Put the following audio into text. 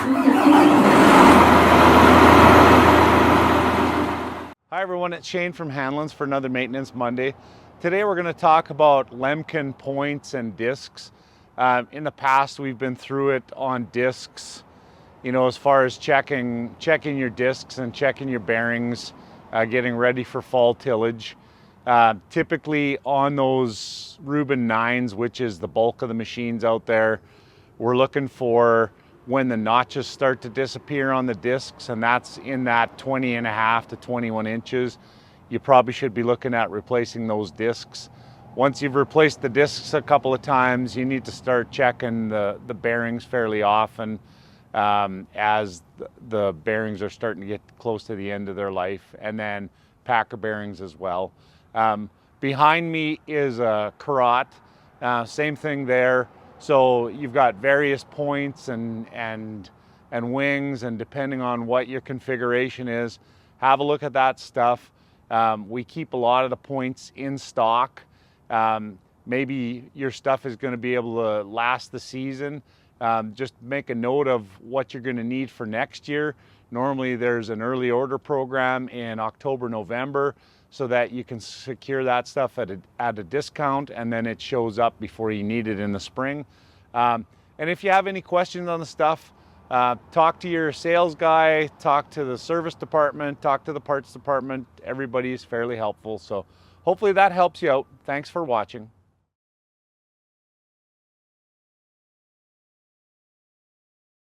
Hi everyone, it's Shane from Hanlon's for another Maintenance Monday. Today we're going to talk about Lemken points and discs. In the past we've been through it on discs, as far as checking your discs and checking your bearings, getting ready for fall tillage. Typically on those Reuben 9s, which is the bulk of the machines out there, we're looking for when the notches start to disappear on the discs, and that's in that 20.5 to 21 inches. You probably should be looking at replacing those discs. Once you've replaced the discs a couple of times, you need to start checking the bearings fairly often, as the bearings are starting to get close to the end of their life, and then packer bearings as well. Behind me is a carrot, same thing there. So you've got various points and wings, and depending on what your configuration is, have a look at that stuff. We keep a lot of the points in stock. Maybe your stuff is going to be able to last the season. Just make a note of what you're going to need for next year. Normally there's an early order program in October, November, so that you can secure that stuff at a discount, and then it shows up before you need it in the spring. And if you have any questions on the stuff, talk to your sales guy, talk to the service department, talk to the parts department. Everybody is fairly helpful. So hopefully that helps you out. Thanks for watching.